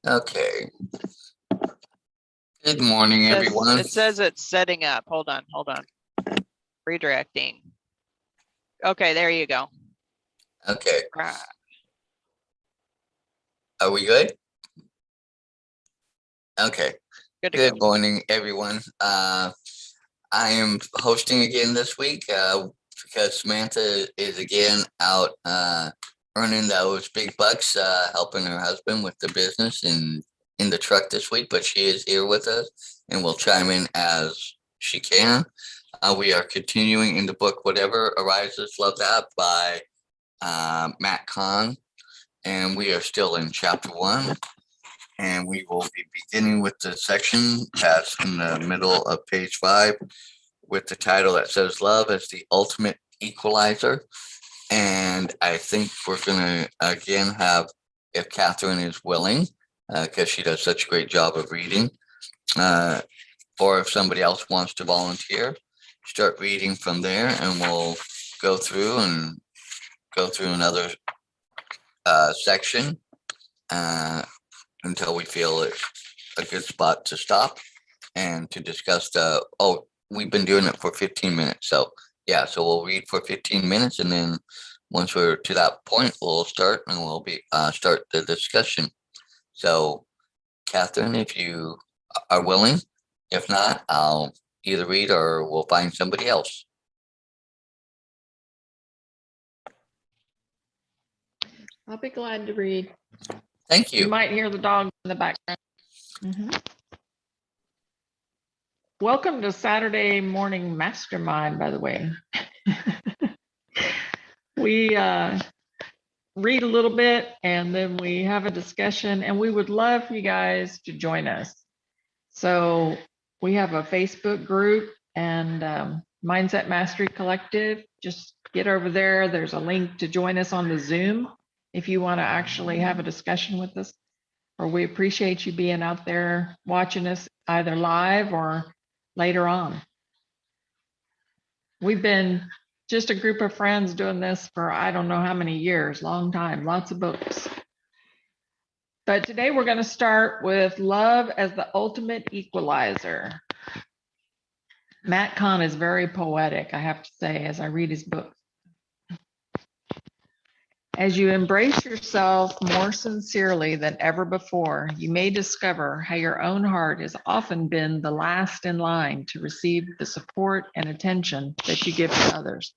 Okay. Good morning, everyone. It says it's setting up. Hold on. Redirecting. Okay, there you go. Okay. Are we good? Okay. Good morning, everyone. I am hosting again this week because Samantha is again out earning those big bucks, helping her husband with the business and in the truck this week, but she is here with us and will chime in as she can. We are continuing in the book Whatever Arises, Love That by Matt Kahn, and we are still in chapter 1, and we will be beginning with the section that's in the middle of page 5 with the title that says Love is the Ultimate Equalizer. And I think we're going to again have, if Catherine is willing, because she does such a great job of reading, or if somebody else wants to volunteer, start reading from there, and we'll go through another section until we feel it's a good spot to stop and to discuss we've been doing it for 15 minutes. So yeah, so we'll read for 15 minutes, and then once we're to that point, we'll start and we'll start the discussion. So Catherine, if you are willing, if not, I'll either read or we'll find somebody else. I'll be glad to read. Thank you. You might hear the dog in the background. Welcome to Saturday Morning Mastermind, by the way. We read a little bit and then we have a discussion, and we would love for you guys to join us. So we have a Facebook group and Mindset Mastery Collective. Just get over there. There's a link to join us on the Zoom if you want to actually have a discussion with us. Or we appreciate you being out there watching us either live or later on. We've been just a group of friends doing this for I don't know how many years, long time, lots of books. But today we're going to start with Love as the Ultimate Equalizer. Matt Kahn is very poetic, I have to say, as I read his book. As you embrace yourself more sincerely than ever before, you may discover how your own heart has often been the last in line to receive the support and attention that you give to others.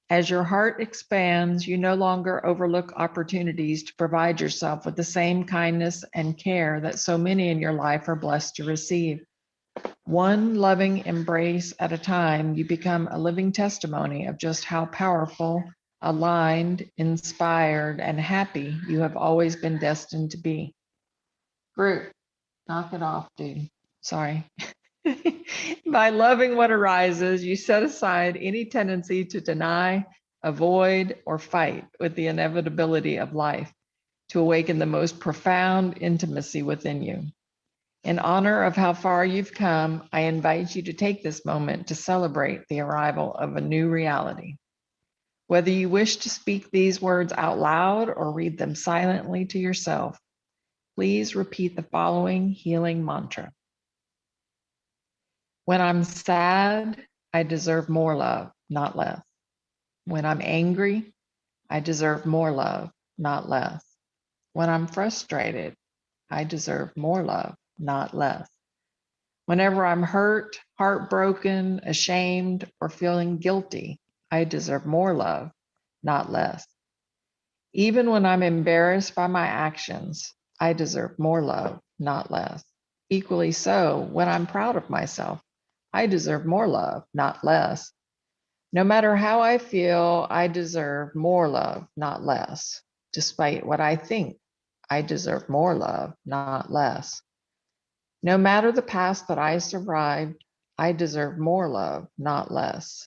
As your heart expands, you no longer overlook opportunities to provide yourself with the same kindness and care that so many in your life are blessed to receive. One loving embrace at a time, you become a living testimony of just how powerful, aligned, inspired, and happy you have always been destined to be. Groot, knock it off, dude. Sorry. By loving what arises, you set aside any tendency to deny, avoid, or fight with the inevitability of life to awaken the most profound intimacy within you. In honor of how far you've come, I invite you to take this moment to celebrate the arrival of a new reality. Whether you wish to speak these words out loud or read them silently to yourself, please repeat the following healing mantra. When I'm sad, I deserve more love, not less. When I'm angry, I deserve more love, not less. When I'm frustrated, I deserve more love, not less. Whenever I'm hurt, heartbroken, ashamed, or feeling guilty, I deserve more love, not less. Even when I'm embarrassed by my actions, I deserve more love, not less. Equally so, when I'm proud of myself, I deserve more love, not less. No matter how I feel, I deserve more love, not less. Despite what I think, I deserve more love, not less. No matter the past that I survived, I deserve more love, not less.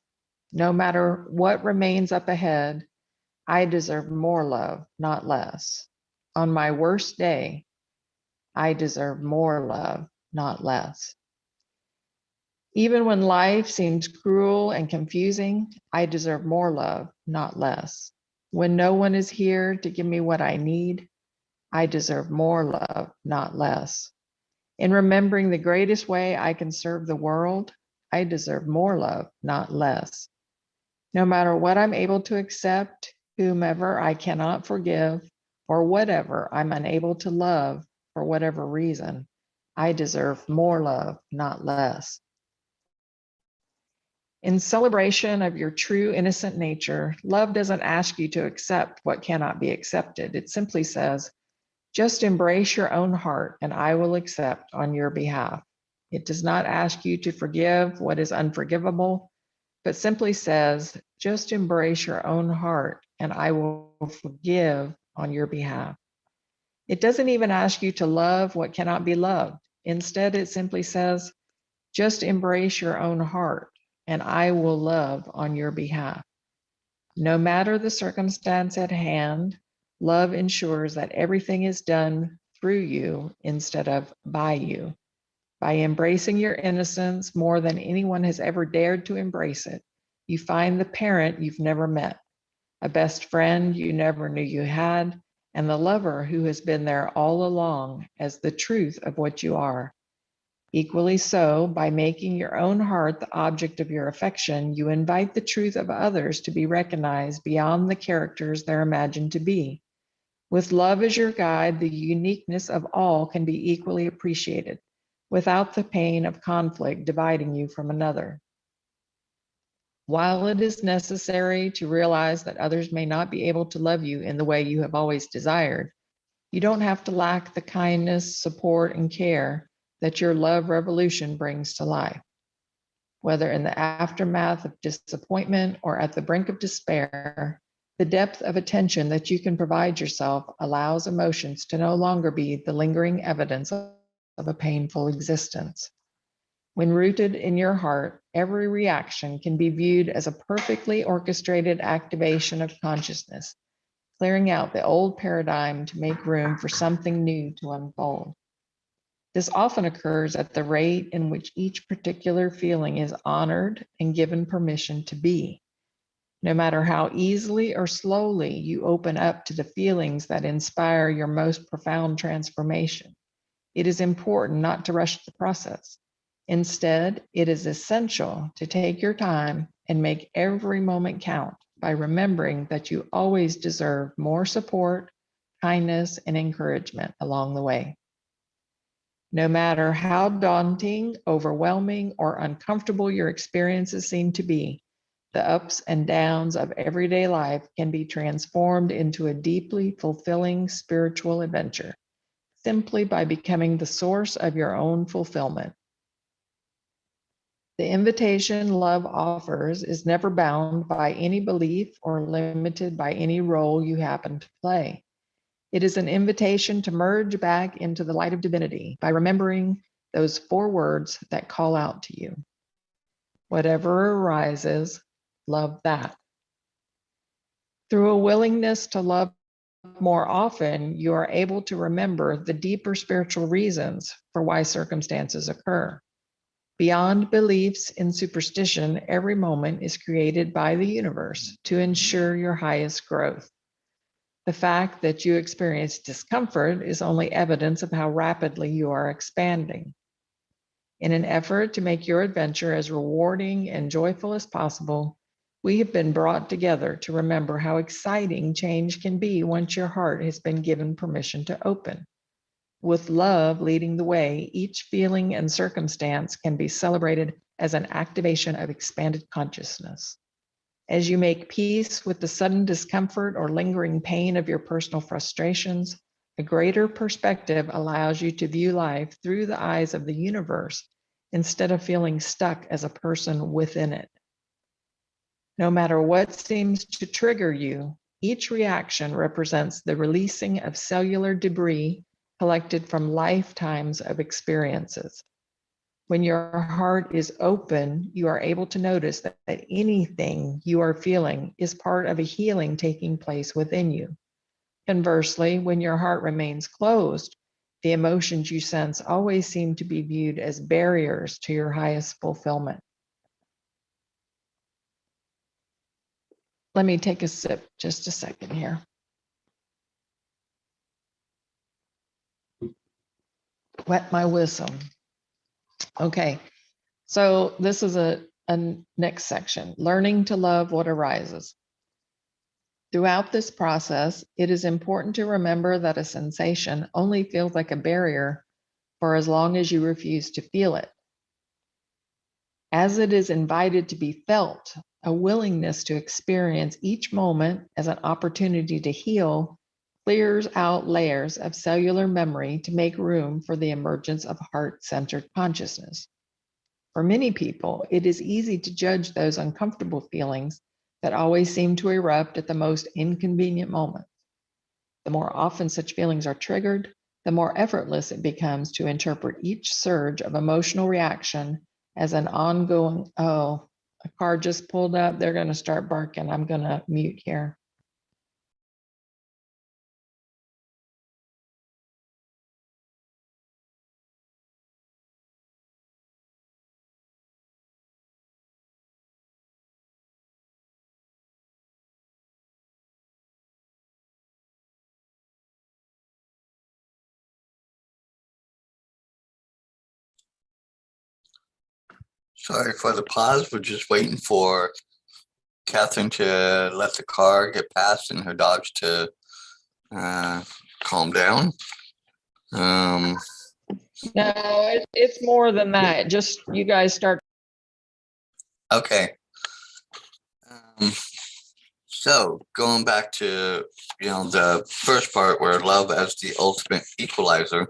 No matter what remains up ahead, I deserve more love, not less. On my worst day, I deserve more love, not less. Even when life seems cruel and confusing, I deserve more love, not less. When no one is here to give me what I need, I deserve more love, not less. In remembering the greatest way I can serve the world, I deserve more love, not less. No matter what I'm able to accept, whomever I cannot forgive, or whatever I'm unable to love for whatever reason, I deserve more love, not less. In celebration of your true innocent nature, love doesn't ask you to accept what cannot be accepted. It simply says, just embrace your own heart and I will accept on your behalf. It does not ask you to forgive what is unforgivable, but simply says, just embrace your own heart and I will forgive on your behalf. It doesn't even ask you to love what cannot be loved. Instead, it simply says, just embrace your own heart and I will love on your behalf. No matter the circumstance at hand, love ensures that everything is done through you instead of by you. By embracing your innocence more than anyone has ever dared to embrace it, you find the parent you've never met, a best friend you never knew you had, and the lover who has been there all along as the truth of what you are. Equally so, by making your own heart the object of your affection, you invite the truth of others to be recognized beyond the characters they're imagined to be. With love as your guide, the uniqueness of all can be equally appreciated, without the pain of conflict dividing you from another. While it is necessary to realize that others may not be able to love you in the way you have always desired, you don't have to lack the kindness, support, and care that your love revolution brings to life. Whether in the aftermath of disappointment or at the brink of despair, the depth of attention that you can provide yourself allows emotions to no longer be the lingering evidence of a painful existence. When rooted in your heart, every reaction can be viewed as a perfectly orchestrated activation of consciousness, clearing out the old paradigm to make room for something new to unfold. This often occurs at the rate in which each particular feeling is honored and given permission to be. No matter how easily or slowly you open up to the feelings that inspire your most profound transformation, it is important not to rush the process. Instead, it is essential to take your time and make every moment count by remembering that you always deserve more support, kindness, and encouragement along the way. No matter how daunting, overwhelming, or uncomfortable your experiences seem to be, the ups and downs of everyday life can be transformed into a deeply fulfilling spiritual adventure simply by becoming the source of your own fulfillment. The invitation love offers is never bound by any belief or limited by any role you happen to play. It is an invitation to merge back into the light of divinity by remembering those 4 words that call out to you. Whatever arises, love that. Through a willingness to love more often, you are able to remember the deeper spiritual reasons for why circumstances occur. Beyond beliefs in superstition, every moment is created by the universe to ensure your highest growth. The fact that you experience discomfort is only evidence of how rapidly you are expanding. In an effort to make your adventure as rewarding and joyful as possible, we have been brought together to remember how exciting change can be once your heart has been given permission to open. With love leading the way, each feeling and circumstance can be celebrated as an activation of expanded consciousness. As you make peace with the sudden discomfort or lingering pain of your personal frustrations, a greater perspective allows you to view life through the eyes of the universe instead of feeling stuck as a person within it. No matter what seems to trigger you, each reaction represents the releasing of cellular debris collected from lifetimes of experiences. When your heart is open, you are able to notice that anything you are feeling is part of a healing taking place within you. Conversely, when your heart remains closed, the emotions you sense always seem to be viewed as barriers to your highest fulfillment. Let me take a sip, just a second here. wet my whistle. Okay, so this is a next section, learning to love what arises. Throughout this process, it is important to remember that a sensation only feels like a barrier for as long as you refuse to feel it. As it is invited to be felt, a willingness to experience each moment as an opportunity to heal clears out layers of cellular memory to make room for the emergence of heart-centered consciousness. For many people, it is easy to judge those uncomfortable feelings that always seem to erupt at the most inconvenient moments. The more often such feelings are triggered, the more effortless it becomes to interpret each surge of emotional reaction as an ongoing, oh, a car just pulled up, they're going to start barking. I'm going to mute here. Sorry for the pause. We're just waiting for Catherine to let the car get past and her dogs to calm down. No, it's more than that. Just you guys start. Okay. So going back to, the first part where love as the ultimate equalizer.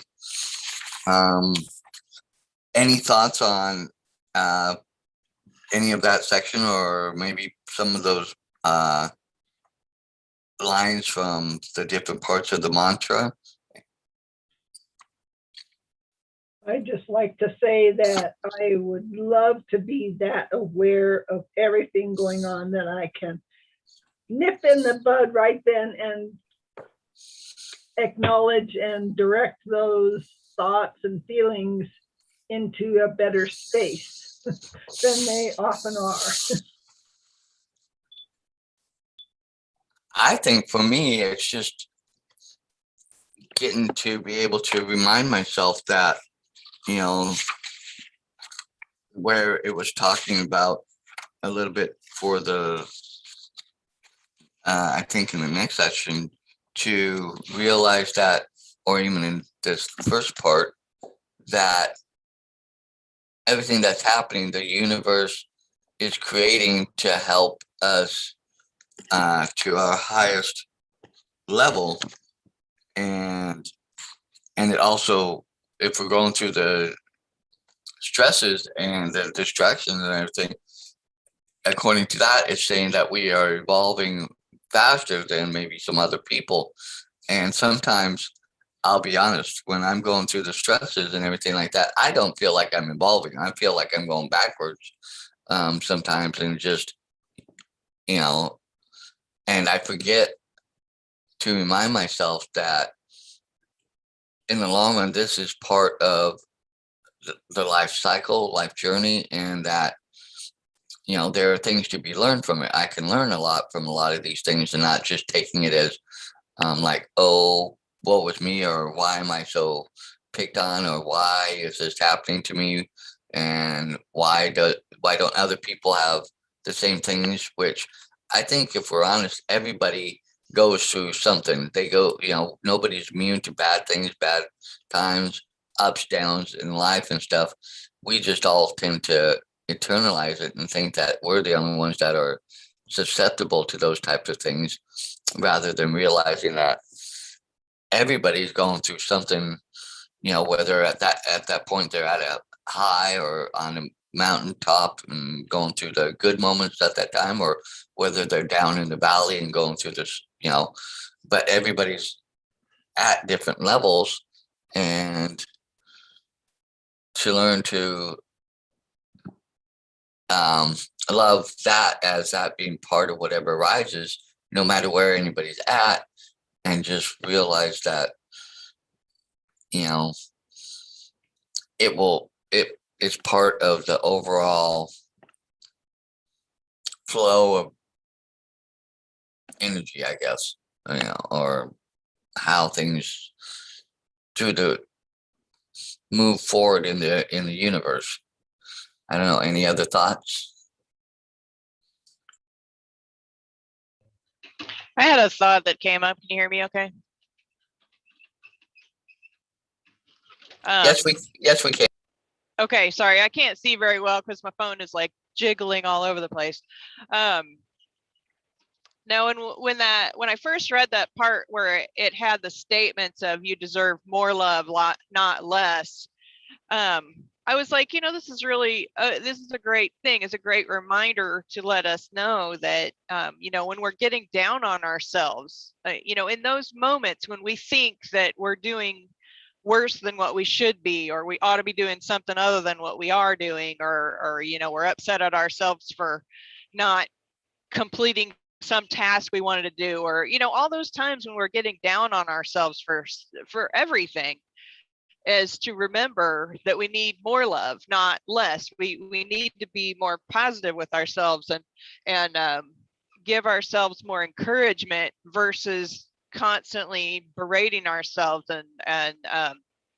Any thoughts on any of that section, or maybe some of those lines from the different parts of the mantra? I just like to say that I would love to be that aware of everything going on that I can nip in the bud right then and acknowledge and direct those thoughts and feelings into a better space than they often are. I think for me, it's just getting to be able to remind myself that, where it was talking about a little bit for the, I think in the next section, to realize that, or even in this first part, that everything that's happening, the universe is creating to help us to our highest level. And it also, if we're going through the stresses and the distractions and everything, according to that, it's saying that we are evolving faster than maybe some other people. And sometimes, I'll be honest, when I'm going through the stresses and everything like that, I don't feel like I'm evolving. I feel like I'm going backwards sometimes, and just, and I forget to remind myself that in the long run, this is part of the life cycle, life journey, and that, there are things to be learned from it. I can learn a lot from a lot of these things, and not just taking it as like, oh, what was me, or why am I so picked on, or why is this happening to me, and why don't other people have the same things? Which I think, if we're honest, everybody goes through something. They go, nobody's immune to bad things, bad times, ups, downs in life and stuff. We just all tend to internalize it and think that we're the only ones that are susceptible to those types of things, rather than realizing that everybody's going through something, whether at that point they're at a high or on a mountaintop and going through the good moments at that time, or whether they're down in the valley and going through this, but everybody's at different levels. And to learn to love that as that being part of whatever arises, no matter where anybody's at, and just realize that, it's part of the overall flow of energy, I guess, or how things through the move forward in the universe. I don't know. Any other thoughts? I had a thought that came up. Can you hear me okay? Yes, we can. Okay, sorry, I can't see very well because my phone is like jiggling all over the place. No, and when I first read that part where it had the statements of you deserve more love, not less, I was like, this is really this is a great thing. It's a great reminder to let us know that when we're getting down on ourselves, in those moments when we think that we're doing worse than what we should be, or we ought to be doing something other than what we are doing, or we're upset at ourselves for not completing some task we wanted to do, or all those times when we're getting down on ourselves for everything, is to remember that we need more love, not less. We need to be more positive with ourselves, and give ourselves more encouragement versus constantly berating ourselves and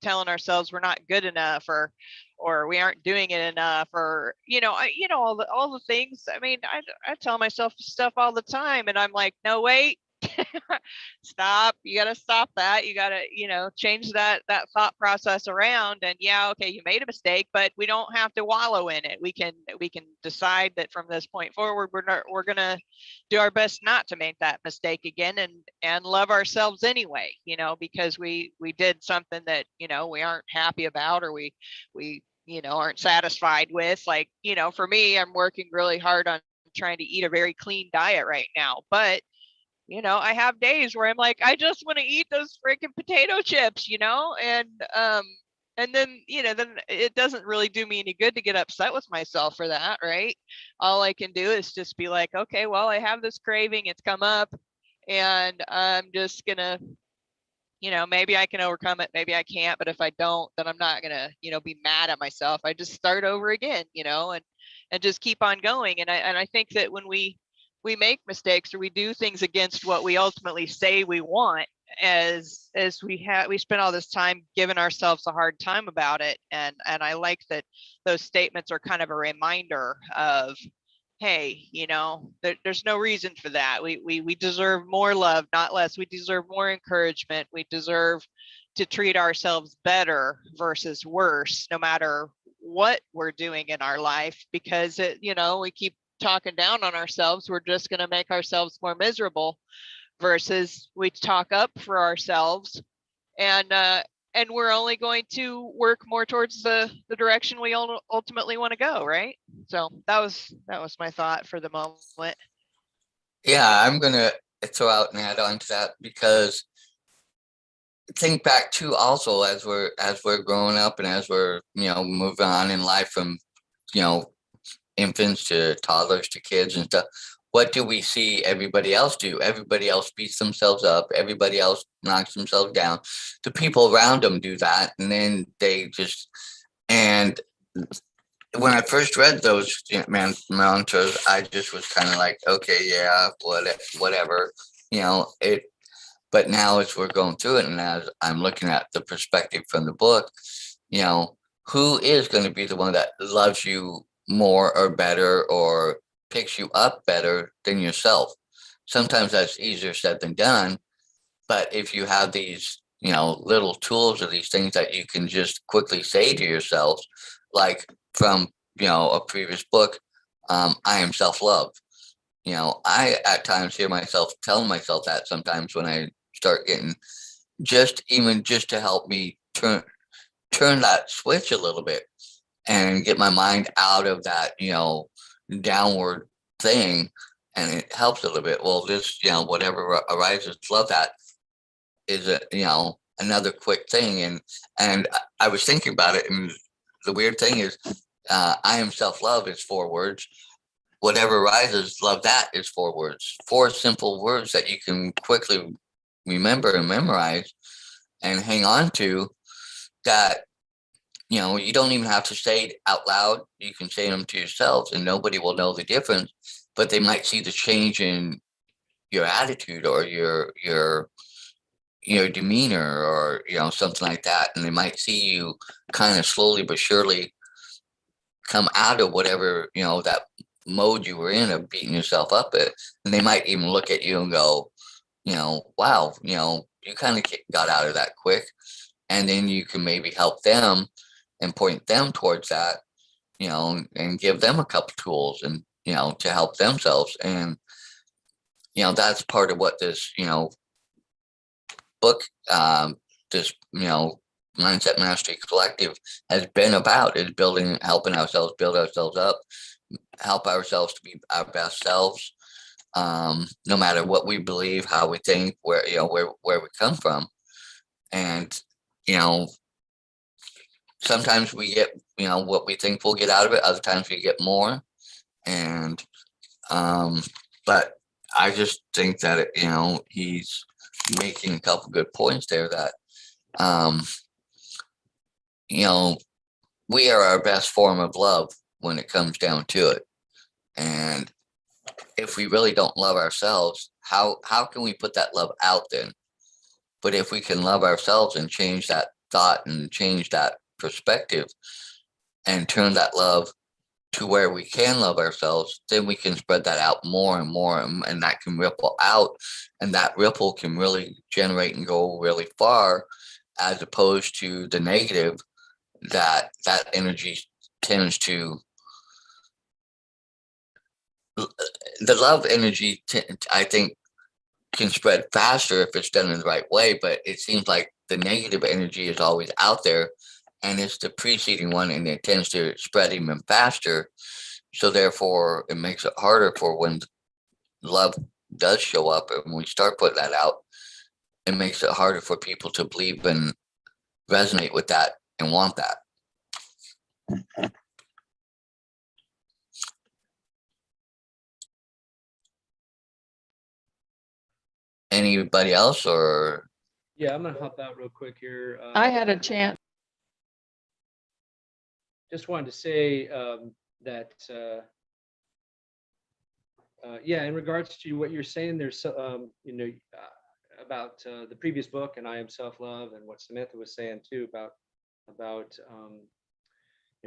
telling ourselves we're not good enough, or we aren't doing it enough, or all the things. I mean, I tell myself stuff all the time, and I'm like, no, wait. Stop. You got to stop that. You got to change that thought process around. And yeah, okay, you made a mistake, but we don't have to wallow in it. We can decide that from this point forward, we're gonna do our best not to make that mistake again, and love ourselves anyway, because we did something that we aren't happy about, or we aren't satisfied with. Like, for me, I'm working really hard on trying to eat a very clean diet right now, but I have days where I'm like, I just want to eat those freaking potato chips, and then, then it doesn't really do me any good to get upset with myself for that, right? All I can do is just be like, okay, well, I have this craving, it's come up, and I'm just gonna, maybe I can overcome it, maybe I can't, but if I don't, then I'm not gonna, be mad at myself. I just start over again, and just keep on going. And I think that when we make mistakes, or we do things against what we ultimately say we want, as we spend all this time giving ourselves a hard time about it. And I like that those statements are kind of a reminder of, hey, there's no reason for that. We deserve more love, not less. We deserve more encouragement. We deserve to treat ourselves better versus worse, no matter what we're doing in our life, because we keep talking down on ourselves, we're just going to make ourselves more miserable, versus we talk up for ourselves, and we're only going to work more towards the direction we ultimately want to go, right? So that was my thought for the moment. Yeah, I'm gonna throw out and add on to that, because think back to also as we're growing up and as we're moving on in life from infants to toddlers to kids and stuff. What do we see everybody else do? Everybody else beats themselves up. Everybody else knocks themselves down. The people around them do that, and then they just. And when I first read those mantras, I just was kind of like, okay, yeah, whatever, it. But now as we're going through it, and as I'm looking at the perspective from the book, who is going to be the one that loves you more or better, or picks you up better than yourself? Sometimes that's easier said than done, but if you have these little tools or these things that you can just quickly say to yourself, like from a previous book, I am self-love. I at times hear myself telling myself that sometimes when I start getting just to help me turn that switch a little bit and get my mind out of that, downward thing. And it helps a little bit. Well, this, whatever arises, love that is another quick thing. And I was thinking about it. And the weird thing is, I am self-love is 4 words. Whatever arises, love that is 4 words. 4 simple words that you can quickly remember and memorize and hang on to, that you don't even have to say it out loud. You can say them to yourselves and nobody will know the difference, but they might see the change in your attitude or your your demeanor or, something like that. And they might see you kind of slowly but surely come out of whatever, that mode you were in of beating yourself up at. And they might even look at you and go, wow, you kind of got out of that quick. And then you can maybe help them and point them towards that, and give them a couple tools and, to help themselves. And, that's part of what this, book, this, Mindset Mastery Collective has been about, is helping ourselves build ourselves up, help ourselves to be our best selves, no matter what we believe, how we think, where we come from. And sometimes we get what we think we'll get out of it, other times we get more. And but I just think that he's making a couple good points there, that we are our best form of love when it comes down to it. And if we really don't love ourselves, how can we put that love out then? But if we can love ourselves and change that thought and change that perspective and turn that love to where we can love ourselves, then we can spread that out more and more, and that can ripple out, and that ripple can really generate and go really far, as opposed to the negative, that energy tends to, the love energy, I think, can spread faster if it's done in the right way. But it seems like the negative energy is always out there, and it's the preceding one, and it tends to spread even faster. So therefore, it makes it harder for when love does show up, and we start putting that out, it makes it harder for people to believe and resonate with that and want that. Anybody else? Or Yeah, I'm gonna hop out real quick here. I had a chance. Just wanted to say that yeah, in regards to what you're saying, there's about the previous book, and I Am Self-Love, and what Samantha was saying too about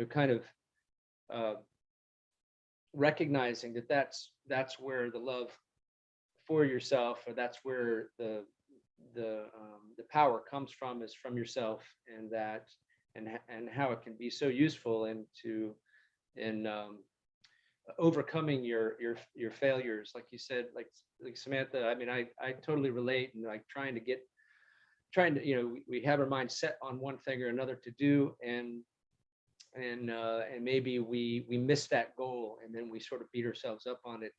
kind of recognizing that that's where the love for yourself, or that's where the power comes from, is from yourself, and that and how it can be so useful in overcoming your failures, like you said, like Samantha. I mean, I totally relate, and like trying to we have our mind set on one thing or another to do, and maybe we miss that goal, and then we sort of beat ourselves up on it.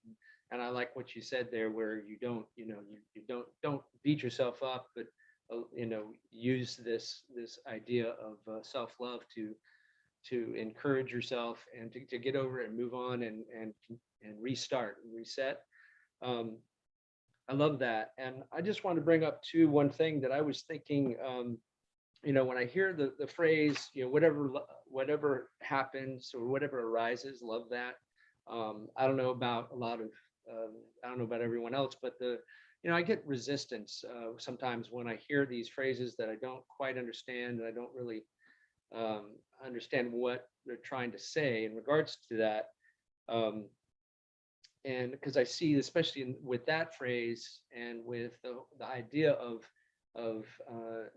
And I like what you said there, where you don't don't beat yourself up, but use this idea of self-love to encourage yourself, and to get over it and move on, and restart and reset. I love that. And I just want to bring up too one thing that I was thinking, when I hear the phrase, whatever happens or whatever arises, love that. I don't know about I don't know about everyone else, but I get resistance sometimes when I hear these phrases that I don't quite understand, and I don't really understand what they're trying to say in regards to that. And because I see, especially with that phrase, and with the idea of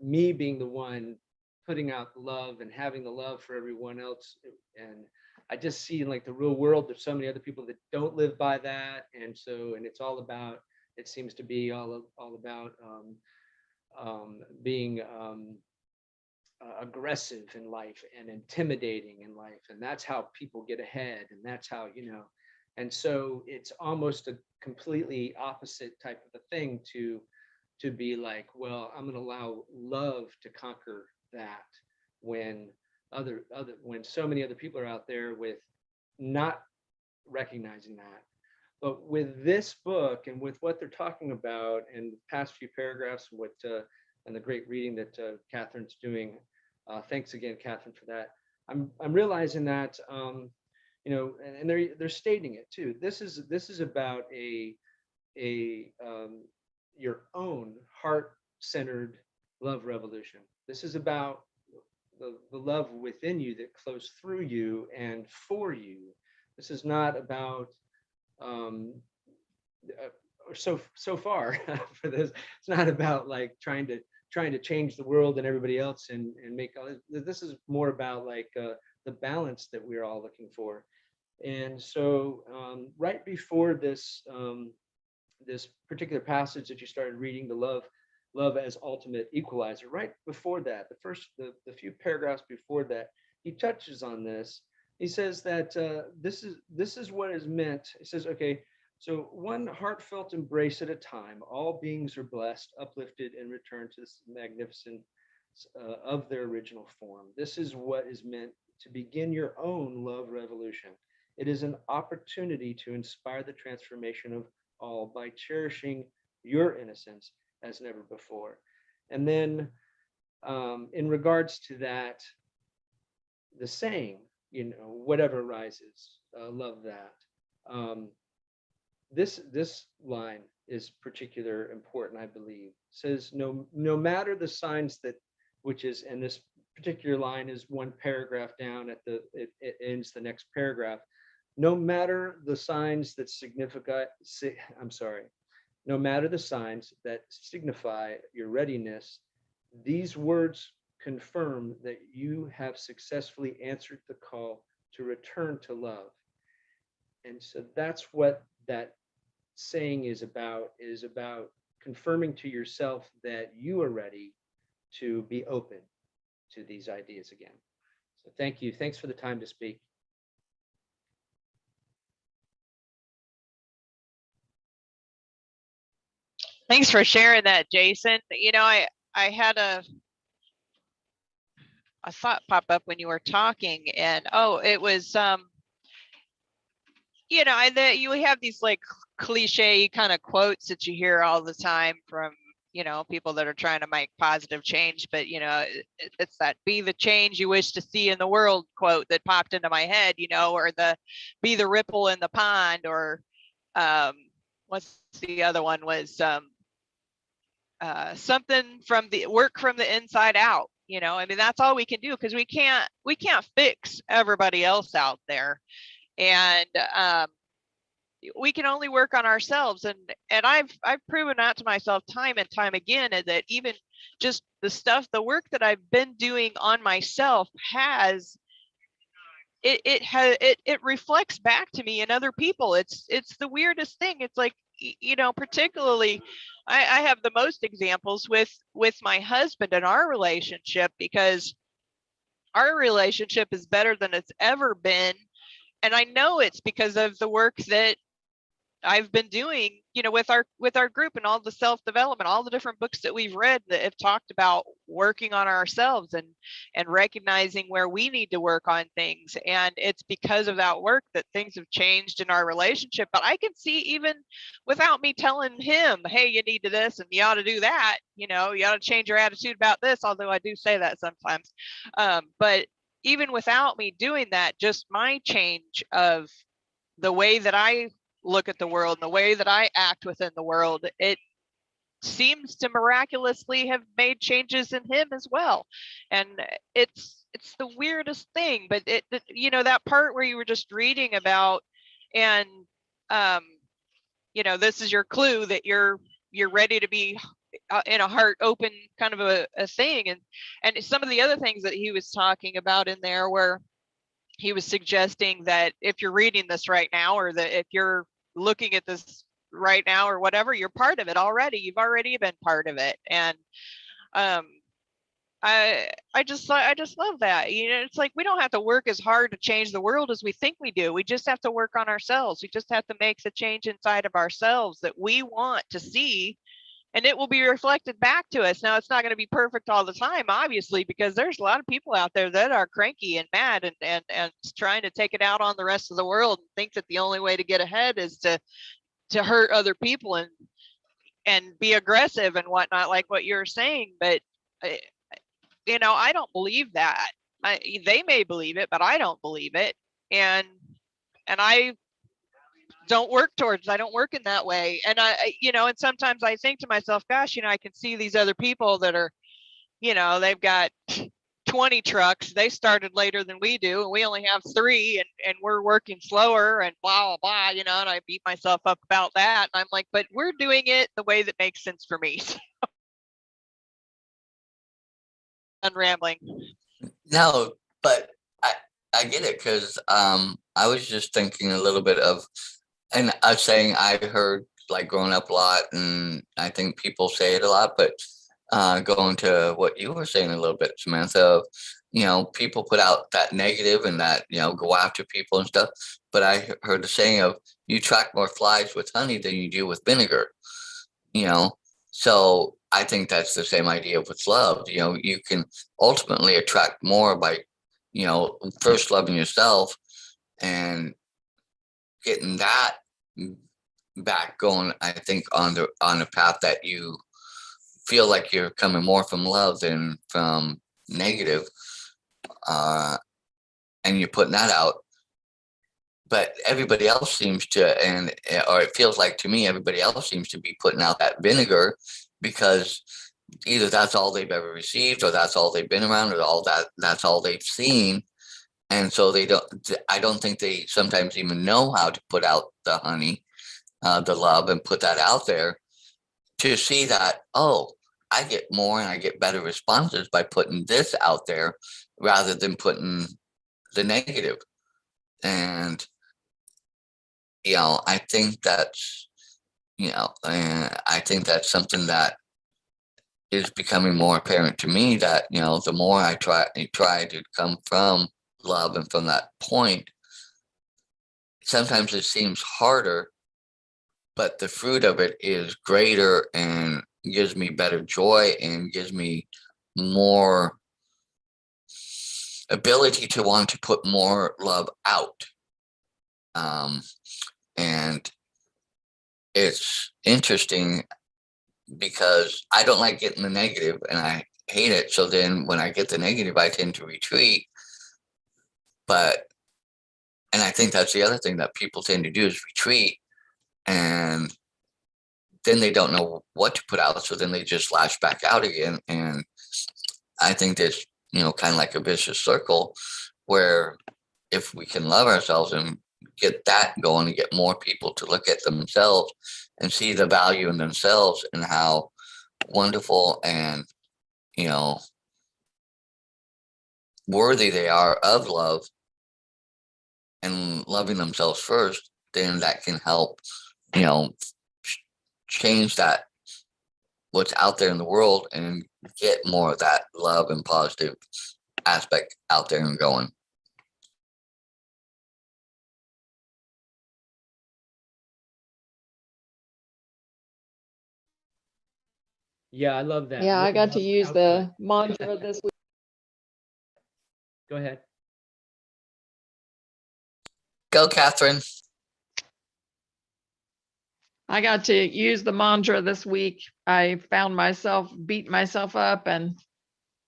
me being the one putting out the love and having the love for everyone else, and I just see in like the real world, there's so many other people that don't live by that, and it's all about, it seems to be all about being aggressive in life and intimidating in life, and that's how people get ahead, and that's how and so it's almost a completely opposite type of a thing to be like, well, I'm going to allow love to conquer that, when when so many other people are out there with not recognizing that. But with this book, and with what they're talking about, and the past few paragraphs, and the great reading that Catherine's doing, thanks again, Catherine, for that. I'm realizing that and they're stating it too. This is about your own heart centered love revolution. This is about the love within you that flows through you and for you. This is not about so far for this. It's not about like trying to change the world and everybody else and make all this. Is more about like the balance that we're all looking for. And so right before this this particular passage that you started reading, the love as ultimate equalizer, right before that, the few paragraphs before that, he touches on this. He says that this is what is meant. He says, okay, so one heartfelt embrace at a time, all beings are blessed, uplifted, and returned to this magnificence of their original form. This is what is meant to begin your own love revolution. It is an opportunity to inspire the transformation of all by cherishing your innocence as never before. And then in regards to that, the saying, whatever rises, love that. This line is particularly important, I believe. It says, no matter the signs that, which is, and this particular line is one paragraph down at it ends the next paragraph. No matter the signs that no matter the signs that signify your readiness, these words confirm that you have successfully answered the call to return to love. And so that's what that saying is about confirming to yourself that you are ready to be open to these ideas again. So thank you. Thanks for the time to speak. Thanks for sharing that, Jason. I had a thought pop up when you were talking, and it was you have these like cliche kind of quotes that you hear all the time from people that are trying to make positive change, but it's that be the change you wish to see in the world quote that popped into my head, or the be the ripple in the pond, or what's the other one was something from the work from the inside out. That's all we can do, because we can't fix everybody else out there, and we can only work on ourselves. And I've proven that to myself time and time again, that even just the work that I've been doing on myself it reflects back to me and other people. It's the weirdest thing. It's like, particularly I have the most examples with my husband and our relationship, because our relationship is better than it's ever been. And I know it's because of the work that I've been doing, with our group, and all the self-development, all the different books that we've read that have talked about working on ourselves and recognizing where we need to work on things. And it's because of that work that things have changed in our relationship. But I can see, even without me telling him, hey, you need to this and you ought to do that, you ought to change your attitude about this, although I do say that sometimes. But even without me doing that, just my change of the way that I look at the world and the way that I act within the world, it seems to miraculously have made changes in him as well. And it's the weirdest thing. But that part where you were just reading about, and this is your clue that you're ready to be in a heart open kind of a thing. And some of the other things that he was talking about in there, where he was suggesting that if you're reading this right now, or that if you're looking at this right now or whatever, you're part of it already. You've already been part of it. And I just love that. It's like, we don't have to work as hard to change the world as we think we do. We just have to work on ourselves. We just have to make the change inside of ourselves that we want to see, and it will be reflected back to us. Now, it's not going to be perfect all the time, obviously, because there's a lot of people out there that are cranky and mad and trying to take it out on the rest of the world, and think that the only way to get ahead is to hurt other people and be aggressive and whatnot, like what you're saying. But I don't believe that. They may believe it, but I don't believe it. And I don't work towards. I don't work in that way. And and sometimes I think to myself, gosh, I can see these other people that are, they've got 20 trucks. They started later than we do, and we only have 3, and we're working slower and blah, blah, blah, and I beat myself up about that. And I'm like, but we're doing it the way that makes sense for me. I'm rambling. No, but I get it, because I was just thinking a little bit of, and I was saying I heard like growing up a lot, and I think people say it a lot, but going to what you were saying a little bit, Samantha, of, people put out that negative and that, go after people and stuff. But I heard the saying of, you attract more flies with honey than you do with vinegar, so I think that's the same idea with love. You can ultimately attract more by, first loving yourself and getting that back going, I think, on the path that you feel like you're coming more from love than from negative, and you're putting that out. But everybody else seems to, or it feels like to me, everybody else seems to be putting out that vinegar, because either that's all they've ever received, or that's all they've been around, or that's all they've seen. And so I don't think they sometimes even know how to put out the honey, the love, and put that out there to see that, oh, I get more and I get better responses by putting this out there rather than putting the negative. And, I think that's, I think that's something that is becoming more apparent to me, that, the more I try to come from love and from that point, sometimes it seems harder, but the fruit of it is greater and gives me better joy and gives me more ability to want to put more love out. And it's interesting because I don't like getting the negative, and I hate it. So then when I get the negative, I tend to retreat. And I think that's the other thing that people tend to do, is retreat, and then they don't know what to put out. So then they just lash back out again. And I think that's, kind of like a vicious circle, where if we can love ourselves and get that going, and get more people to look at themselves and see the value in themselves and how wonderful and, worthy they are of love, and loving themselves first, then that can help, change that, what's out there in the world, and get more of that love and positive aspect out there and going. Yeah, I love that. Yeah, I More got to love use output. the mantra this week. Go ahead. Go, Catherine. I got to use the mantra this week. I found myself beating myself up, and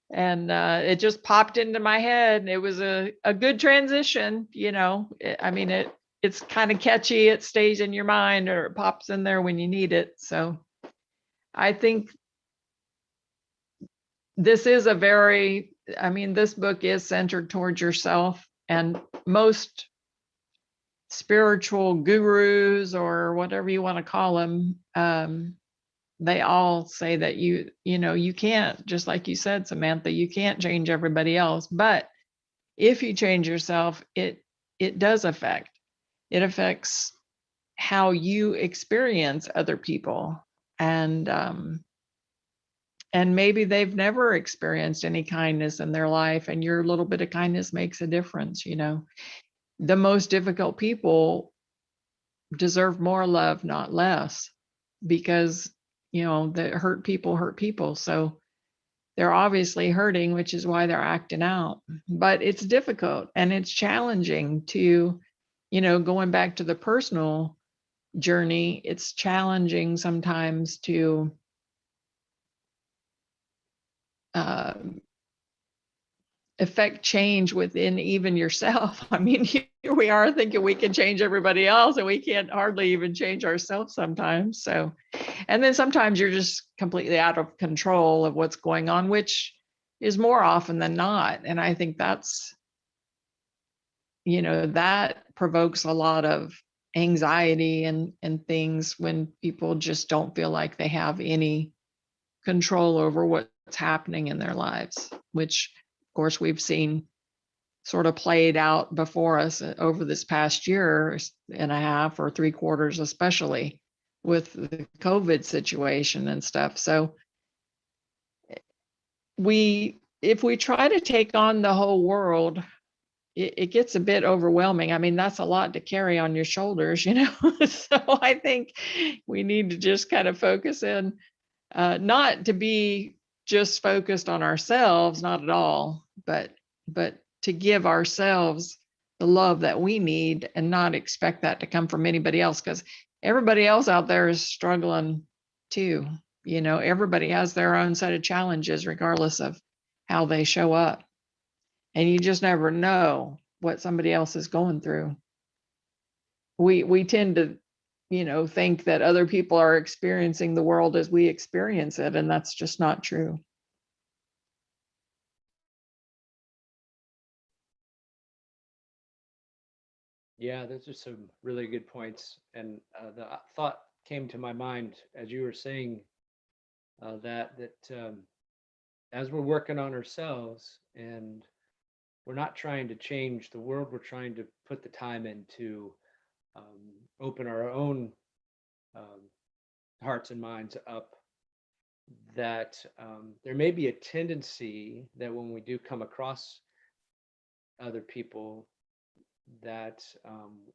it just popped into my head. It was a good transition, it's kind of catchy. It stays in your mind, or it pops in there when you need it. So I think this is this book is centered towards yourself, and most spiritual gurus, or whatever you want to call them, they all say that you can't, just like you said, Samantha, you can't change everybody else. But if you change yourself, it does affect. It affects how you experience other people. And maybe they've never experienced any kindness in their life, and your little bit of kindness makes a difference. The most difficult people deserve more love, not less, because the hurt people. So they're obviously hurting, which is why they're acting out. But it's difficult and it's challenging to, going back to the personal journey, it's challenging sometimes to affect change within even yourself. I mean, here we are thinking we can change everybody else, and we can't hardly even change ourselves sometimes. So, and then sometimes you're just completely out of control of what's going on, which is more often than not. And I think that's, that provokes a lot of anxiety and things when people just don't feel like they have any control over what's happening in their lives, which of course we've seen sort of played out before us over this past year and a half or 3/4, especially with the COVID situation and stuff. So if we try to take on the whole world, it gets a bit overwhelming. I mean, that's a lot to carry on your shoulders, So I think we need to just kind of focus in, not to be just focused on ourselves, not at all, but to give ourselves the love that we need and not expect that to come from anybody else, because everybody else out there is struggling too. Everybody has their own set of challenges, regardless of how they show up. And you just never know what somebody else is going through. We tend to, think that other people are experiencing the world as we experience it, and that's just not true. Yeah, those are some really good points. And the thought came to my mind as you were saying that as we're working on ourselves and we're not trying to change the world, we're trying to put the time in to open our own hearts and minds up, that there may be a tendency that when we do come across other people that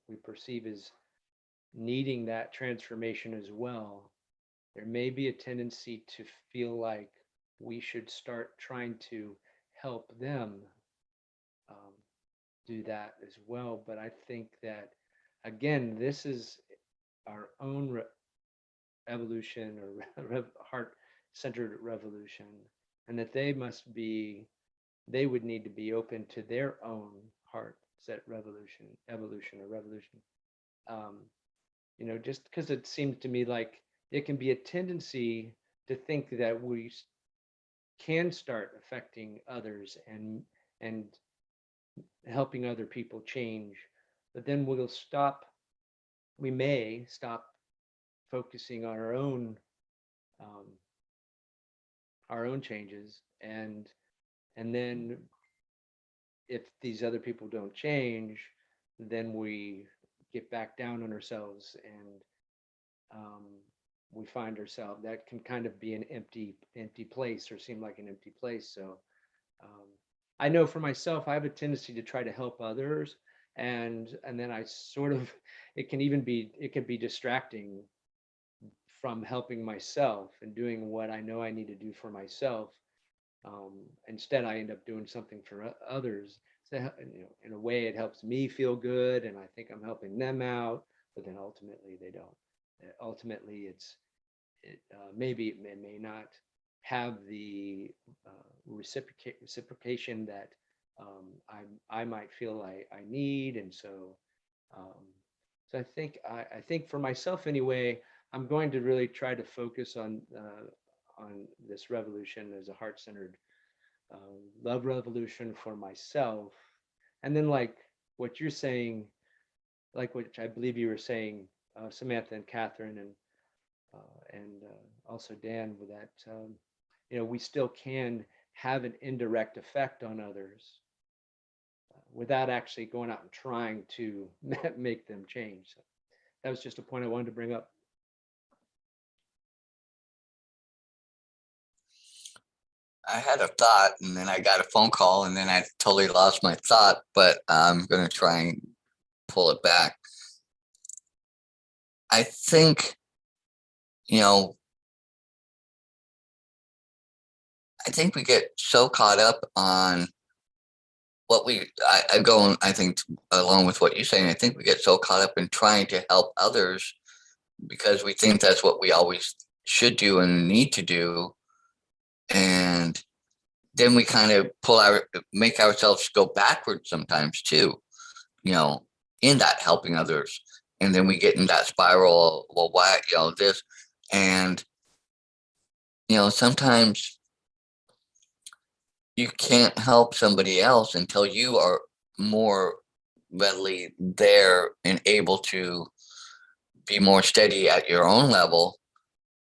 we perceive as needing that transformation as well, there may be a tendency to feel like we should start trying to help them do that as well. But I think that, again, this is our own evolution or heart-centered revolution, and that they would need to be open to their own heart set evolution. Just because it seems to me like it can be a tendency to think that we can start affecting others and helping other people change, but then we may stop focusing on our own changes, and then if these other people don't change, then we get back down on ourselves, and we find ourselves, that can kind of be an empty place, or seem like an empty place. So I know for myself, I have a tendency to try to help others, and then I sort of, it can be distracting from helping myself and doing what I know I need to do for myself. Instead, I end up doing something for others. So, in a way, it helps me feel good, and I think I'm helping them out. But then ultimately, they don't. Ultimately, maybe it may not have the reciprocation that I might feel I need, and so I think for myself anyway, I'm going to really try to focus on this revolution as a heart-centered love revolution for myself. And then, like what you're saying, like what I believe you were saying, Samantha and Catherine, and also Dan, with that, we still can have an indirect effect on others without actually going out and trying to make them change. So that was just a point I wanted to bring up. I had a thought, and then I got a phone call, and then I totally lost my thought, but I'm going to try and pull it back. I think, I think we get so caught up on what I think along with what you're saying, I think we get so caught up in trying to help others because we think that's what we always should do and need to do. And then we kind of make ourselves go backwards sometimes too. in that helping others. And then we get in that spiral, well, why, this. And, sometimes you can't help somebody else until you are more readily there and able to be more steady at your own level.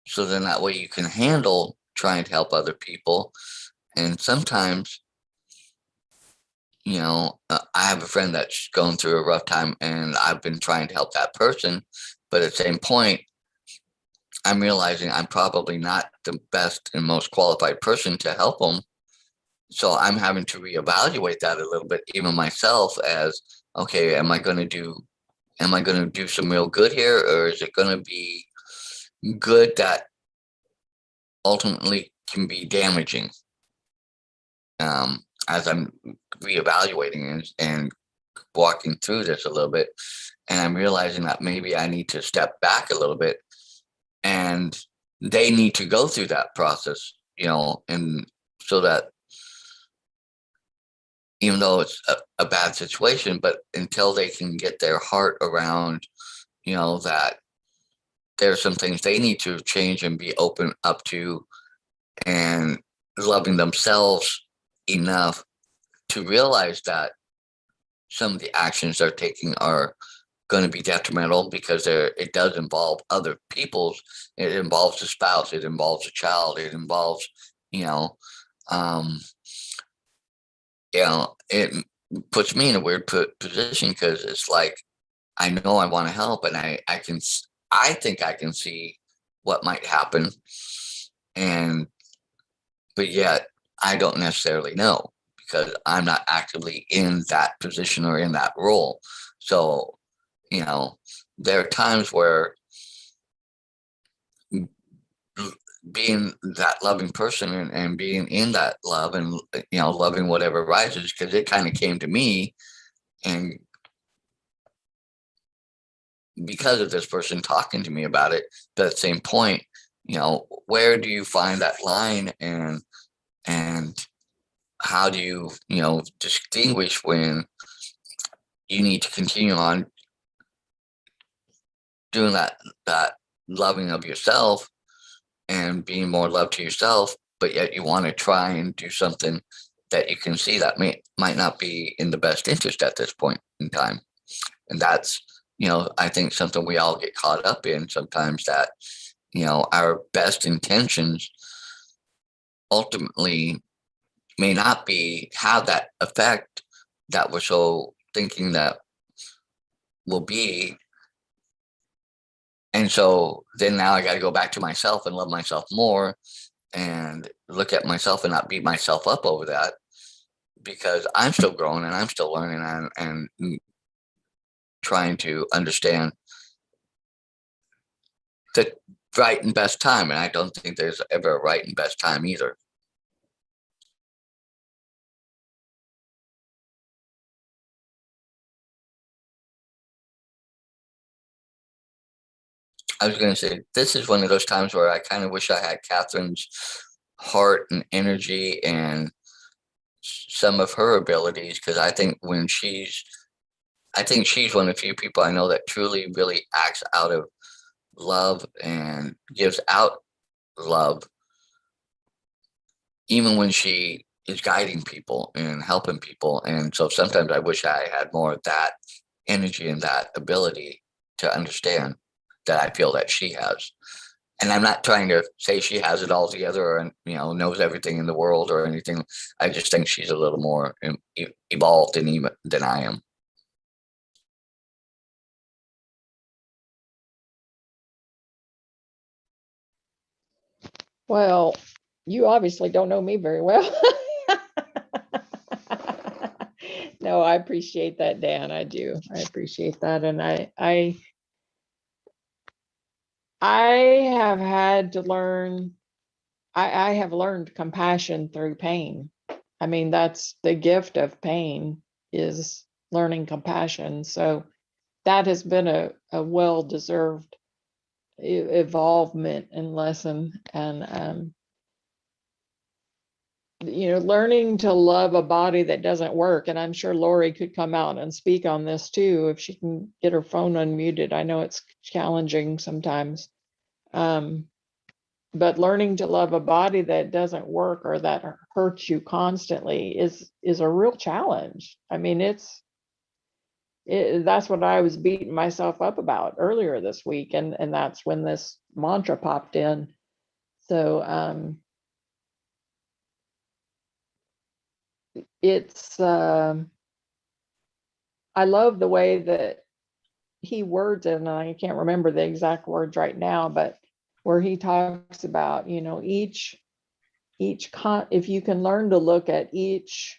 So then that way you can handle trying to help other people. And sometimes, I have a friend that's going through a rough time, and I've been trying to help that person. But at the same point, I'm realizing I'm probably not the best and most qualified person to help them. So I'm having to reevaluate that a little bit, even myself, as, okay, am I going to do some real good here, or is it going to be good that ultimately can be damaging? As I'm reevaluating and walking through this a little bit, and I'm realizing that maybe I need to step back a little bit, and they need to go through that process, and so that even though it's a bad situation, but until they can get their heart around, that there's some things they need to change and be open up to, and loving themselves enough to realize that some of the actions they're taking are going to be detrimental, because it does involve other people's. It involves a spouse, it involves a child, it involves, it puts me in a weird position, because it's like, I know I want to help, and I think I can see what might happen, but yet I don't necessarily know, because I'm not actively in that position or in that role. So, there are times where being that loving person and being in that love, and, loving whatever rises, because it kind of came to me, and because of this person talking to me about it. But at the same point, where do you find that line, and how do you, distinguish when you need to continue on doing that loving of yourself and being more love to yourself, but yet you want to try and do something that you can see that might not be in the best interest at this point in time. And that's, I think something we all get caught up in sometimes, that, our best intentions ultimately may not have that effect that we're so thinking that will be. And so then now I got to go back to myself and love myself more, and look at myself and not beat myself up over that, because I'm still growing and I'm still learning, and trying to understand the right and best time. And I don't think there's ever a right and best time either. I was going to say, this is one of those times where I kind of wish I had Catherine's heart and energy and some of her abilities, because I think she's one of the few people I know that truly really acts out of love and gives out love, even when she is guiding people and helping people. And so sometimes I wish I had more of that energy and that ability to understand that I feel that she has. And I'm not trying to say she has it all together, or, knows everything in the world or anything. I just think she's a little more evolved than I am. Well, you obviously don't know me very well. No, I appreciate that, Dan. I do. I appreciate that. And I have had to learn, I have learned compassion through pain. I mean, that's the gift of pain, is learning compassion. So that has been a well-deserved evolvement and lesson. And learning to love a body that doesn't work. And I'm sure Lori could come out and speak on this too, if she can get her phone unmuted. I know it's challenging sometimes. But learning to love a body that doesn't work or that hurts you constantly is a real challenge. I mean, that's what I was beating myself up about earlier this week. And that's when this mantra popped in. So, it's, I love the way that he words it, and I can't remember the exact words right now, but where he talks about, if you can learn to look at each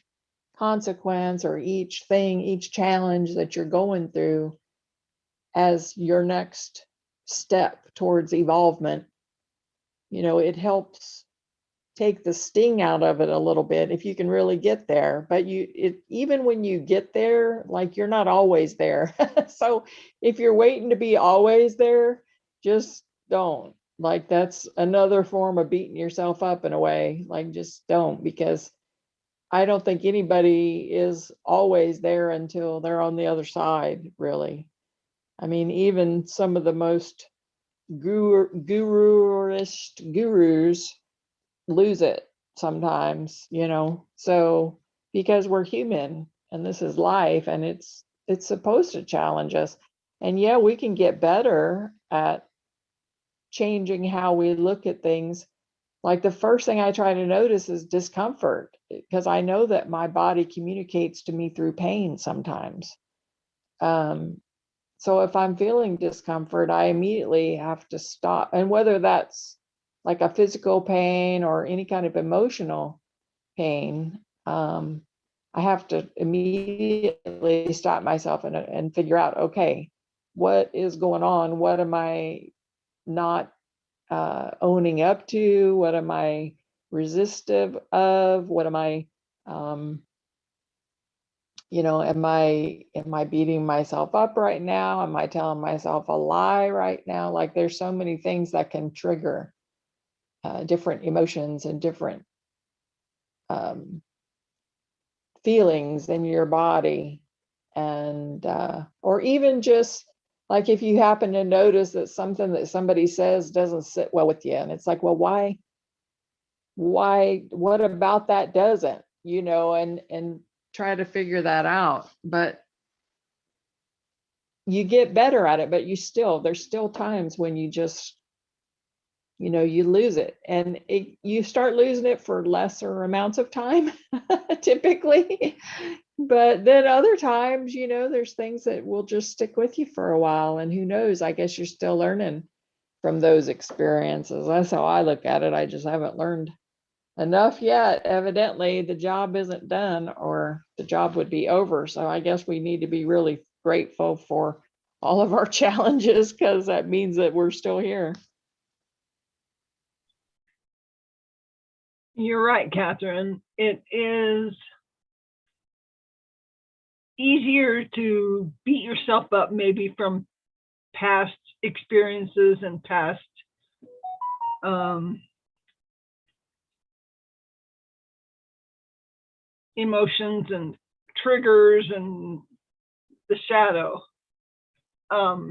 consequence or each thing, each challenge that you're going through as your next step towards evolvement, it helps take the sting out of it a little bit if you can really get there. But even when you get there, like, you're not always there. So if you're waiting to be always there, just don't. Like, that's another form of beating yourself up in a way. Like, just don't, because I don't think anybody is always there until they're on the other side, really. I mean, even some of the most gurus lose it sometimes, so, because we're human and this is life, and it's supposed to challenge us. And yeah, we can get better at changing how we look at things. Like, the first thing I try to notice is discomfort, because I know that my body communicates to me through pain sometimes. So if I'm feeling discomfort, I immediately have to stop. And whether that's like a physical pain or any kind of emotional pain, I have to immediately stop myself and figure out, okay, what is going on? What am I not owning up to? What am I resistive of? What am I, am I beating myself up right now? Am I telling myself a lie right now? Like, there's so many things that can trigger different emotions and different feelings in your body. And or even just like, if you happen to notice that something that somebody says doesn't sit well with you, and it's like, well, why, what about that doesn't, and try to figure that out. But you get better at it, but there's still times when you just, you lose it, and you start losing it for lesser amounts of time, typically. But then other times, there's things that will just stick with you for a while, and who knows, I guess you're still learning from those experiences. That's how I look at it. I just haven't learned enough yet. Evidently, the job isn't done, or the job would be over. So I guess we need to be really grateful for all of our challenges, because that means that we're still here. You're right, Catherine. It is easier to beat yourself up maybe from past experiences and past emotions and triggers and the shadow. So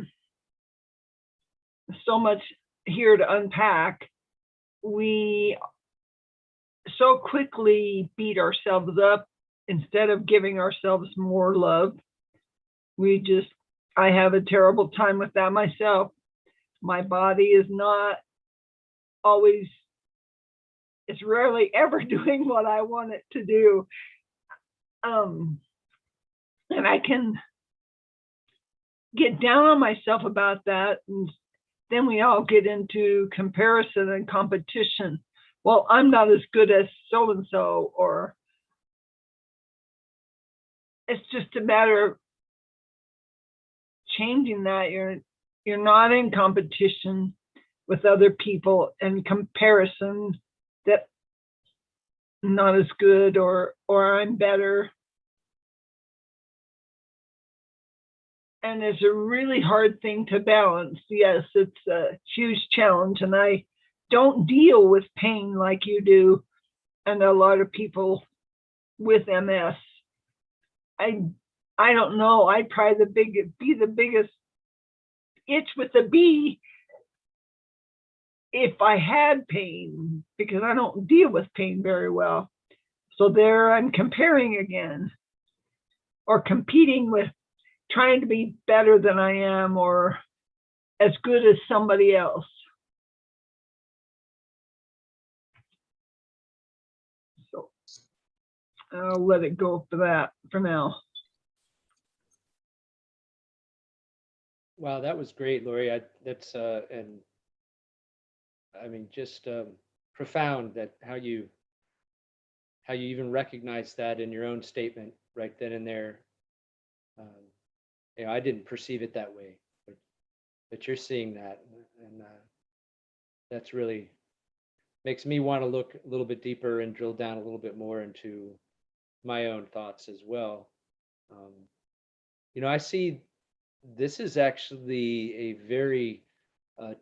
much here to unpack. We so quickly beat ourselves up instead of giving ourselves more love. I have a terrible time with that myself. My body is not always, it's rarely ever doing what I want it to do. And I can get down on myself about that. And then we all get into comparison and competition. Well, I'm not as good as so-and-so, or it's just a matter of changing that. You're not in competition with other people and comparison that I'm not as good or I'm better. And it's a really hard thing to balance. Yes, it's a huge challenge, and I don't deal with pain like you do. and a lot of people with MS. I don't know. I'd probably be the biggest itch with the bee if I had pain, because I don't deal with pain very well. So there I'm comparing again, or competing with trying to be better than I am or as good as somebody else. So I'll let it go for that for now. Wow, that was great, Lori. That's and I mean, just profound that how you even recognize that in your own statement right then and there. I didn't perceive it that way, but you're seeing that, and that's really makes me want to look a little bit deeper and drill down a little bit more into my own thoughts as well. I see this is actually a very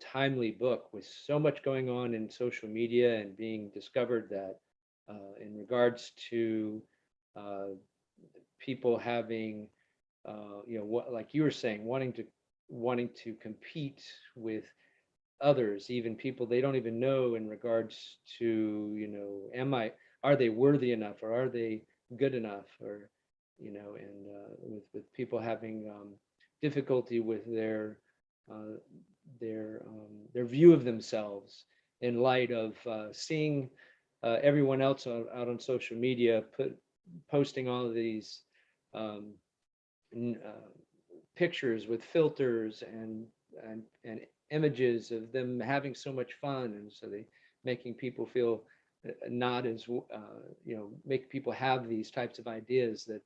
timely book with so much going on in social media and being discovered that in regards to people having, what, like you were saying, wanting to compete with others, even people they don't even know, in regards to, are they worthy enough, or are they good enough, or, and with people having difficulty with their view of themselves in light of seeing everyone else out on social media posting all of these um, pictures with filters and images of them having so much fun, and so they making people feel not as make people have these types of ideas that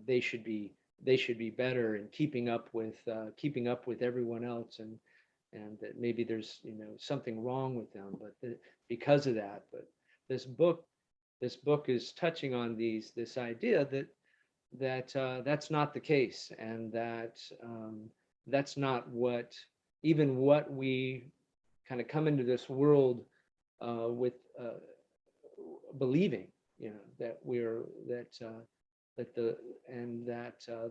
they should be better and keeping up with everyone else, and that maybe there's something wrong with them, but because of that. But this book is touching on this idea that that's not the case, and that that's not what we kind of come into this world with believing, that the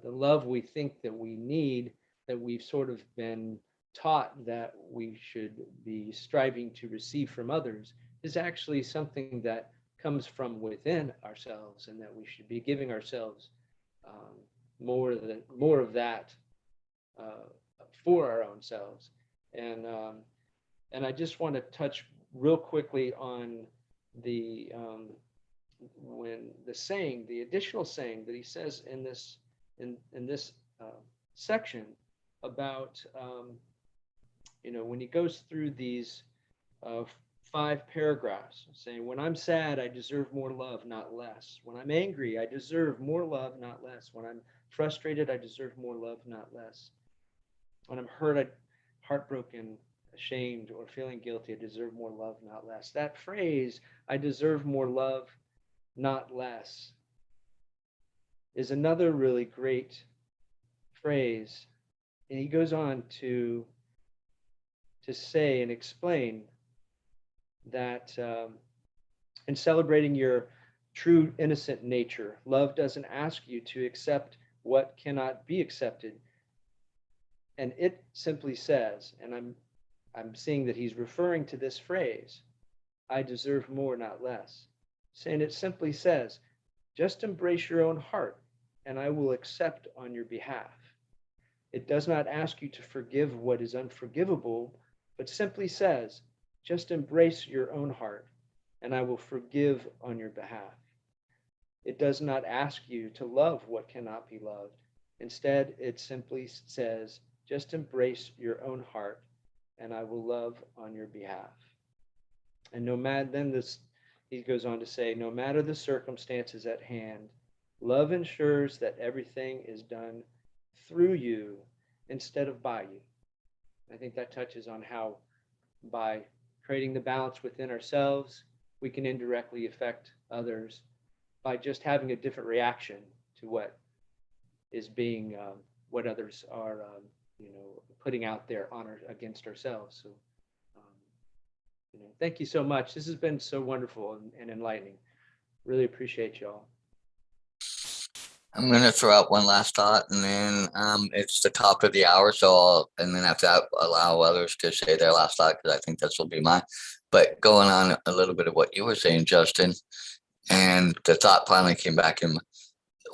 love we think that we need, that we've sort of been taught that we should be striving to receive from others, is actually something that comes from within ourselves, and that we should be giving ourselves more of that for our own selves. And I just want to touch real quickly on the additional saying that he says in this section about when he goes through these 5 paragraphs, saying, when I'm sad, I deserve more love, not less. When I'm angry, I deserve more love, not less. When I'm frustrated, I deserve more love, not less. When I'm hurt, heartbroken, ashamed, or feeling guilty, I deserve more love, not less. That phrase, I deserve more love, not less, is another really great phrase. And he goes on to say and explain that in celebrating your true innocent nature, love doesn't ask you to accept what cannot be accepted. And it simply says, and I'm seeing that he's referring to this phrase, I deserve more, not less. Saying it simply says, just embrace your own heart, and I will accept on your behalf. It does not ask you to forgive what is unforgivable, but simply says, just embrace your own heart, and I will forgive on your behalf. It does not ask you to love what cannot be loved. Instead, it simply says, just embrace your own heart, and I will love on your behalf. And he goes on to say, no matter the circumstances at hand, love ensures that everything is done through you instead of by you. I think that touches on how, by creating the balance within ourselves, we can indirectly affect others by just having a different reaction to what is being, what others are, putting out there against ourselves. So Thank you so much. This has been so wonderful and enlightening. Really appreciate y'all. I'm gonna throw out one last thought, and then it's the top of the hour, and then after that, allow others to say their last thought, because I think this will be mine. But going on a little bit of what you were saying, Justin, and the thought finally came back, and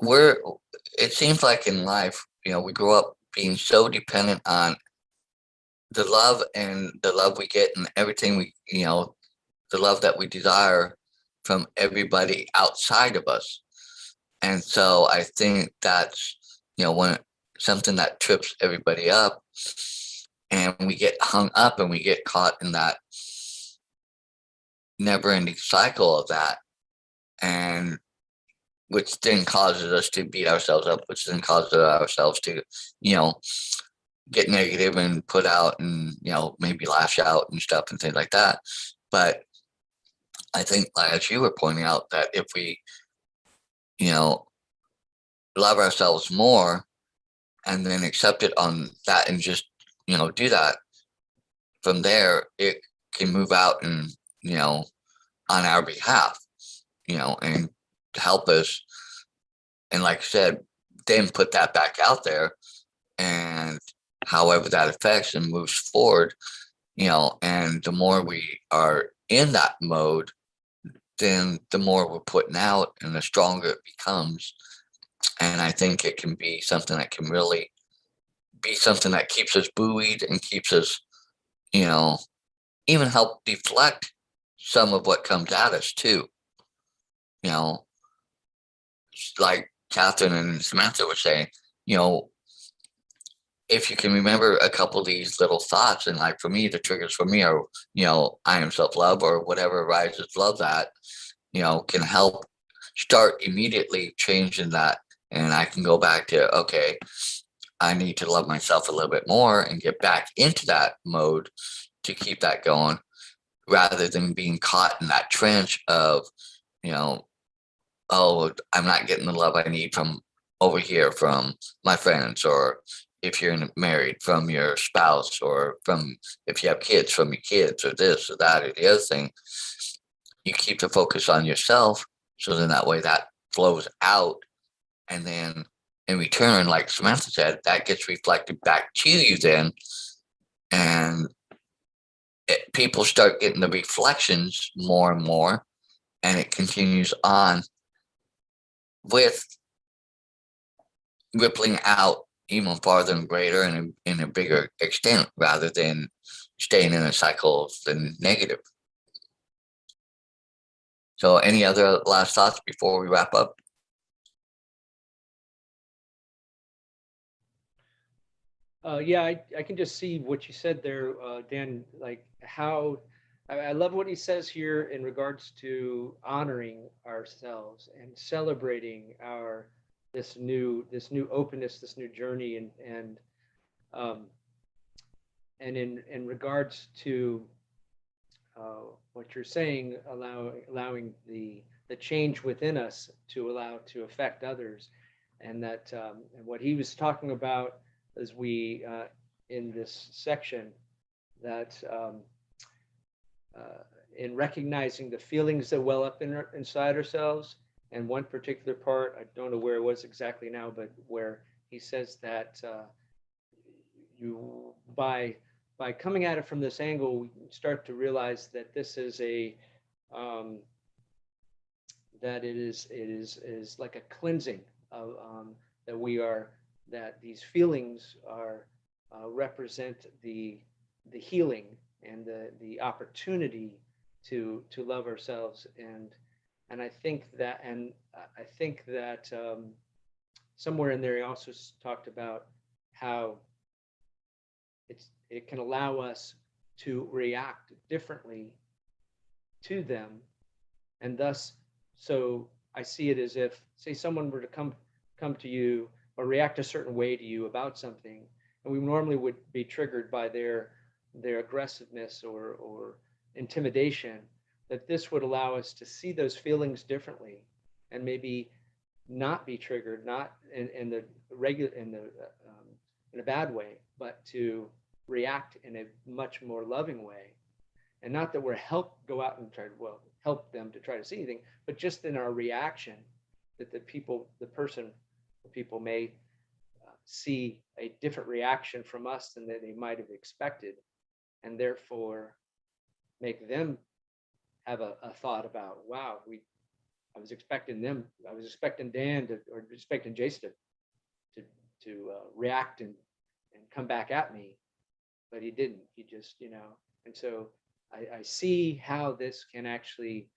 it seems like in life, we grow up being so dependent on the love we get and everything the love that we desire from everybody outside of us. And so I think that's, something that trips everybody up, and we get hung up and we get caught in that never ending cycle of that. And which then causes us to beat ourselves up, which then causes ourselves to, get negative and put out and, maybe lash out and stuff and things like that. But I think, like, as you were pointing out, that if we, love ourselves more and then accept it on that and just, do that, from there, it can move out and, on our behalf, and help us. And like I said, then put that back out there, and however that affects and moves forward, and the more we are in that mode, then the more we're putting out and the stronger it becomes. And I think it can be something that can really be something that keeps us buoyed and keeps us, even help deflect some of what comes at us too. Like Catherine and Samantha were saying, if you can remember a couple of these little thoughts, and like for me, the triggers for me are, I am self-love, or whatever arises love that, can help start immediately changing that. And I can go back to, okay, I need to love myself a little bit more and get back into that mode to keep that going, rather than being caught in that trench of, oh, I'm not getting the love I need from over here from my friends, or if you're married, from your spouse, or from, if you have kids, from your kids, or this or that or the other thing. You keep the focus on yourself, so then that way that flows out, and then in return, like Samantha said, that gets reflected back to you then, and people start getting the reflections more and more, and it continues on with rippling out even farther and greater and in a bigger extent, rather than staying in a cycle of the negative. So any other last thoughts before we wrap up? Yeah, I can just see what you said there, Dan, like how I love what he says here in regards to honoring ourselves and celebrating this new openness, this new journey, um, and in regards to what you're saying, allowing the change within us to allow to affect others, and that and what he was talking about as we in this section, that in recognizing the feelings that well up inside ourselves. And one particular part, I don't know where it was exactly now, but where he says that you by coming at it from this angle, we start to realize that this is that it is like a cleansing of that we are, that these feelings are represent the healing and the opportunity to love ourselves. And I think that somewhere in there he also talked about how it can allow us to react differently to them, and thus, so I see it as if, say, someone were to come to you or react a certain way to you about something, and we normally would be triggered by their aggressiveness or intimidation, that this would allow us to see those feelings differently, and maybe not be triggered, not in a bad way, but to react in a much more loving way. And not that we're go out and try to, well, help them to try to see anything, but just in our reaction that the people may see a different reaction from us than they might have expected, and therefore make them have a thought about, wow, I was expecting Dan or expecting Jason to react and come back at me, but he didn't. He just, and so I see how this can actually,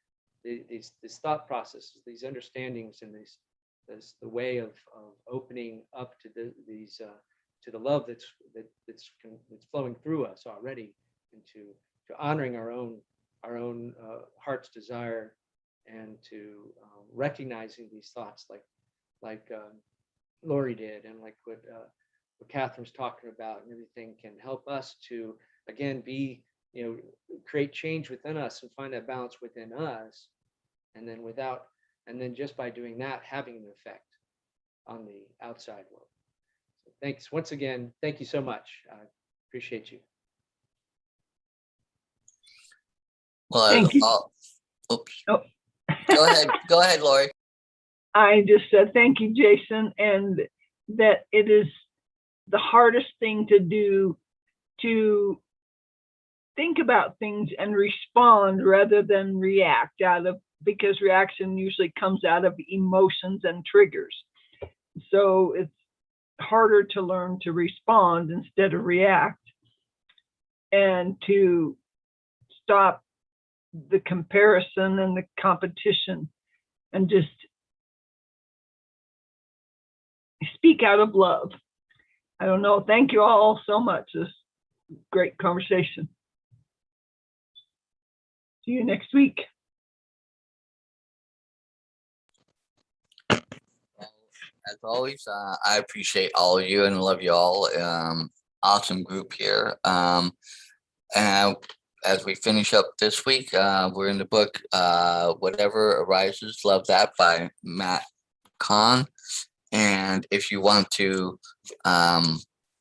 these thought processes, these understandings, and the way of opening up to to the love that's flowing through us already, and to honoring our own heart's desire, and to recognizing these thoughts like Lori did, and like what Catherine's talking about, and everything can help us to again create change within us and find that balance within us, and then just by doing that, having an effect on the outside world. So thanks once again. Thank you so much. I appreciate you. Well, Thank you. Oops. Oh. Go ahead, Lori. I just said thank you, Jason, and that it is the hardest thing to do, to think about things and respond rather than react because reaction usually comes out of emotions and triggers. So it's harder to learn to respond instead of react, and to stop the comparison and the competition and just speak out of love. I don't know. Thank you all so much. This great conversation. See you next week. As always, I appreciate all of you and love you all. Awesome group here. And as we finish up this week, we're in the book, Whatever Arises, Love That by Matt Kahn. And if you want to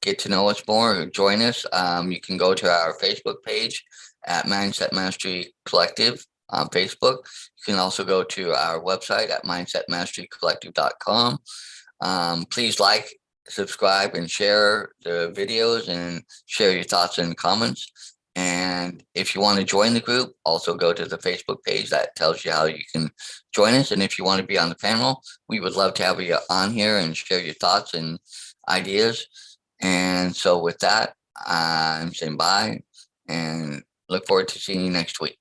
get to know us more or join us, you can go to our Facebook page at Mindset Mastery Collective on Facebook. You can also go to our website at mindsetmasterycollective.com. Please like, subscribe, and share the videos, and share your thoughts and comments. And if you want to join the group, also go to the Facebook page that tells you how you can join us. And if you want to be on the panel, we would love to have you on here and share your thoughts and ideas. And so with that, I'm saying bye and look forward to seeing you next week.